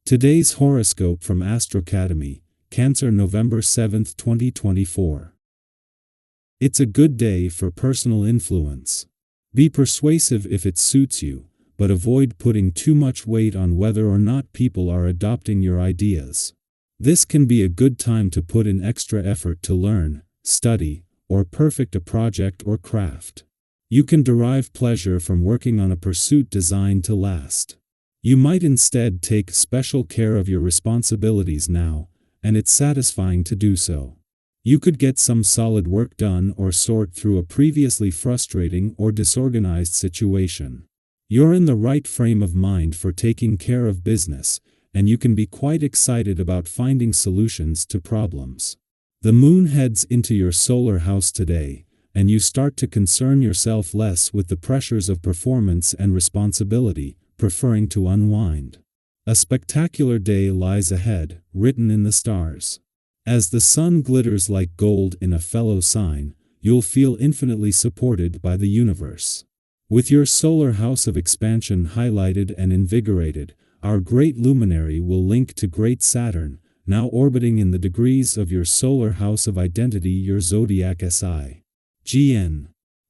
Today's horoscope from AstroCademy, Cancer, November 7, 2024. It's a good day for personal influence. Be persuasive if it suits you, but avoid putting too much weight on whether or not people are adopting your ideas. This can be a good time to put in extra effort to learn, study, or perfect a project or craft. You can derive pleasure from working on a pursuit designed to last. You might instead take special care of your responsibilities now, and it's satisfying to do so. You could get some solid work done or sort through a previously frustrating or disorganized situation. You're in the right frame of mind for taking care of business, and you can be quite excited about finding solutions to problems. The moon heads into your solar house today, and you start to concern yourself less with the pressures of performance and responsibility, preferring to unwind. A spectacular day lies ahead, written in the stars. As the sun glitters like gold in a fellow sign, you'll feel infinitely supported by the universe. With your solar house of expansion highlighted and invigorated, our great luminary will link to great Saturn, now orbiting in the degrees of your solar house of identity, your zodiac sign.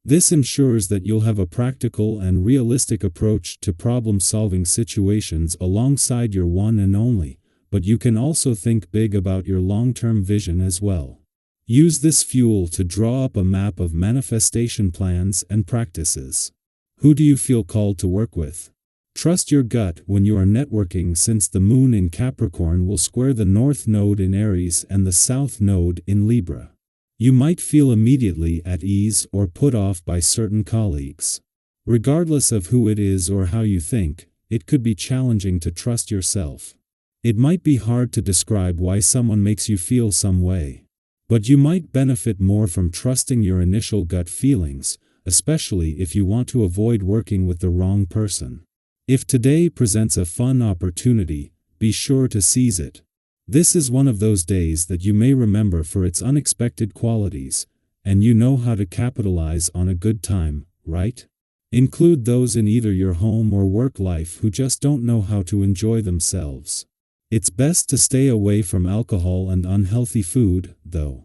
This ensures that you'll have a practical and realistic approach to problem-solving situations alongside your one and only, but you can also think big about your long-term vision as well. Use this fuel to draw up a map of manifestation plans and practices. Who do you feel called to work with? Trust your gut when you are networking, since the moon in Capricorn will square the North Node in Aries and the South Node in Libra. You might feel immediately at ease or put off by certain colleagues. Regardless of who it is or how you think, it could be challenging to trust yourself. It might be hard to describe why someone makes you feel some way. But you might benefit more from trusting your initial gut feelings, especially if you want to avoid working with the wrong person. If today presents a fun opportunity, be sure to seize it. This is one of those days that you may remember for its unexpected qualities, and you know how to capitalize on a good time, right? Include those in either your home or work life who just don't know how to enjoy themselves. It's best to stay away from alcohol and unhealthy food, though.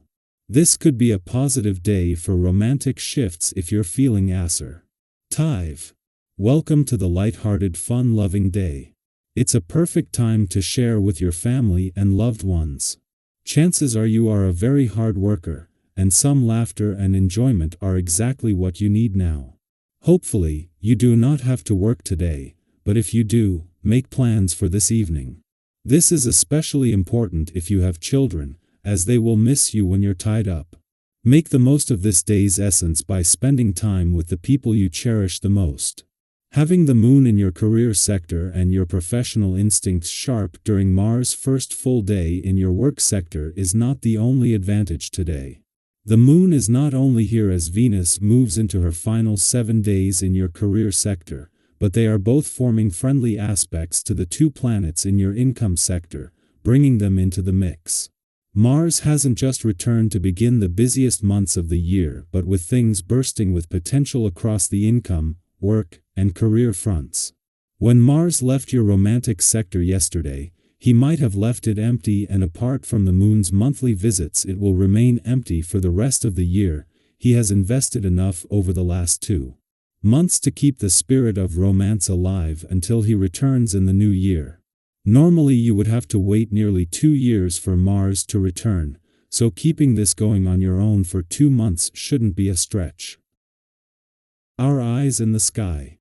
This could be a positive day for romantic shifts if you're feeling assertive. Welcome to the lighthearted, fun-loving day. It's a perfect time to share with your family and loved ones. Chances are you are a very hard worker, and some laughter and enjoyment are exactly what you need now. Hopefully, you do not have to work today, but if you do, make plans for this evening. This is especially important if you have children, as they will miss you when you're tied up. Make the most of this day's essence by spending time with the people you cherish the most. Having the moon in your career sector and your professional instincts sharp during Mars' first full day in your work sector is not the only advantage today. The moon is not only here as Venus moves into her final 7 days in your career sector, but they are both forming friendly aspects to the 2 planets in your income sector, bringing them into the mix. Mars hasn't just returned to begin the busiest months of the year, but with things bursting with potential across the income, work, and career fronts. When Mars left your romantic sector yesterday, he might have left it empty, and apart from the moon's monthly visits, it will remain empty for the rest of the year. He has invested enough over the last 2 months to keep the spirit of romance alive until he returns in the new year. Normally you would have to wait nearly 2 years for Mars to return, so keeping this going on your own for 2 months shouldn't be a stretch. Our eyes in the sky.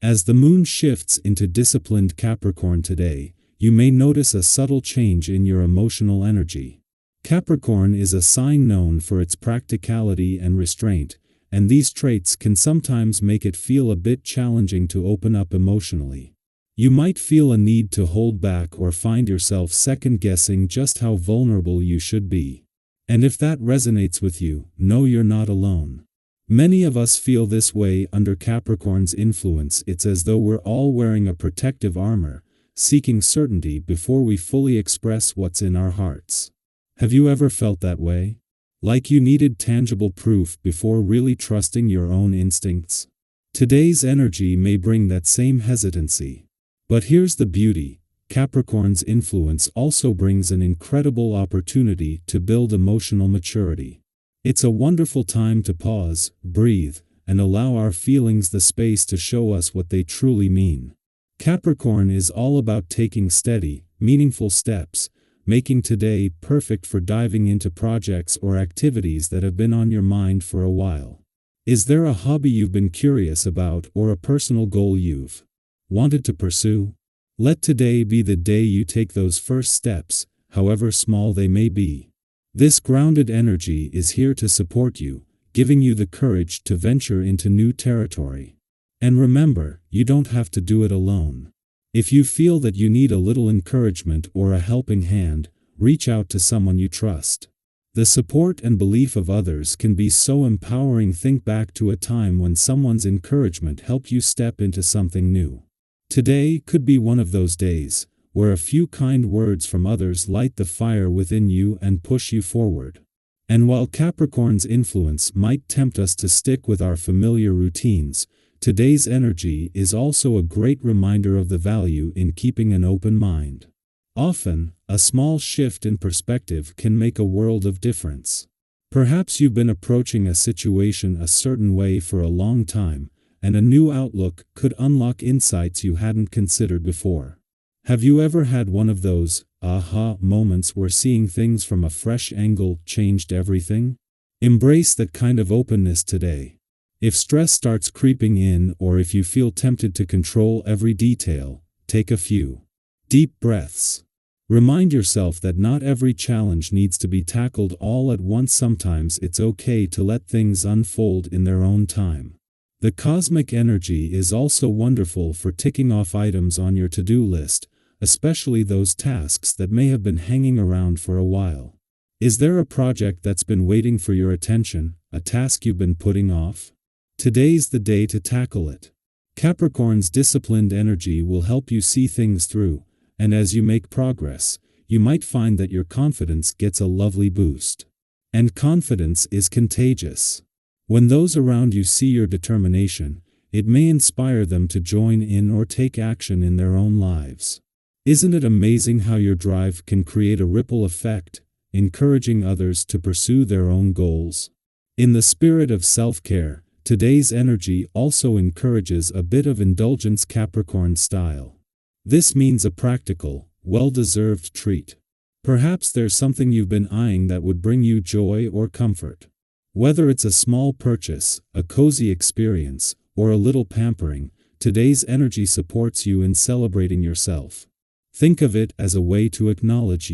As the moon shifts into disciplined Capricorn today, you may notice a subtle change in your emotional energy. Capricorn is a sign known for its practicality and restraint, and these traits can sometimes make it feel a bit challenging to open up emotionally. You might feel a need to hold back or find yourself second-guessing just how vulnerable you should be. And if that resonates with you, know you're not alone. Many of us feel this way under Capricorn's influence. It's as though we're all wearing a protective armor, seeking certainty before we fully express what's in our hearts. Have you ever felt that way? Like you needed tangible proof before really trusting your own instincts? Today's energy may bring that same hesitancy. But here's the beauty. Capricorn's influence also brings an incredible opportunity to build emotional maturity. It's a wonderful time to pause, breathe, and allow our feelings the space to show us what they truly mean. Capricorn is all about taking steady, meaningful steps, making today perfect for diving into projects or activities that have been on your mind for a while. Is there a hobby you've been curious about or a personal goal you've wanted to pursue? Let today be the day you take those first steps, however small they may be. This grounded energy is here to support you, giving you the courage to venture into new territory. And remember, you don't have to do it alone. If you feel that you need a little encouragement or a helping hand, reach out to someone you trust. The support and belief of others can be so empowering. Think back to a time when someone's encouragement helped you step into something new. Today could be one of those days, where a few kind words from others light the fire within you and push you forward. And while Capricorn's influence might tempt us to stick with our familiar routines, today's energy is also a great reminder of the value in keeping an open mind. Often, a small shift in perspective can make a world of difference. Perhaps you've been approaching a situation a certain way for a long time, and a new outlook could unlock insights you hadn't considered before. Have you ever had one of those aha moments where seeing things from a fresh angle changed everything? Embrace that kind of openness today. If stress starts creeping in, or if you feel tempted to control every detail, take a few deep breaths. Remind yourself that not every challenge needs to be tackled all at once. Sometimes it's okay to let things unfold in their own time. The cosmic energy is also wonderful for ticking off items on your to-do list, especially those tasks that may have been hanging around for a while. Is there a project that's been waiting for your attention, a task you've been putting off? Today's the day to tackle it. Capricorn's disciplined energy will help you see things through, and as you make progress, you might find that your confidence gets a lovely boost. And confidence is contagious. When those around you see your determination, it may inspire them to join in or take action in their own lives. Isn't it amazing how your drive can create a ripple effect, encouraging others to pursue their own goals? In the spirit of self-care, today's energy also encourages a bit of indulgence, Capricorn style. This means a practical, well-deserved treat. Perhaps there's something you've been eyeing that would bring you joy or comfort. Whether it's a small purchase, a cozy experience, or a little pampering, today's energy supports you in celebrating yourself. Think of it as a way to acknowledge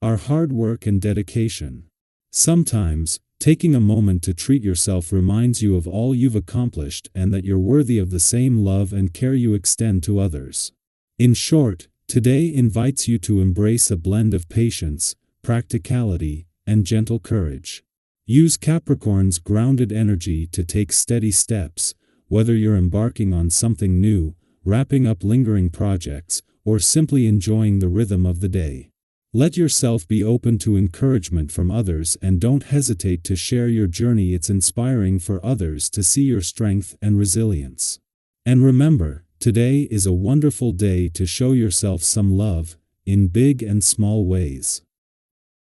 our hard work and dedication. Sometimes, taking a moment to treat yourself reminds you of all you've accomplished and that you're worthy of the same love and care you extend to others. In short, today invites you to embrace a blend of patience, practicality, and gentle courage. Use Capricorn's grounded energy to take steady steps, whether you're embarking on something new, wrapping up lingering projects, or simply enjoying the rhythm of the day. Let yourself be open to encouragement from others and don't hesitate to share your journey. It's inspiring for others to see your strength and resilience. And remember, today is a wonderful day to show yourself some love, in big and small ways.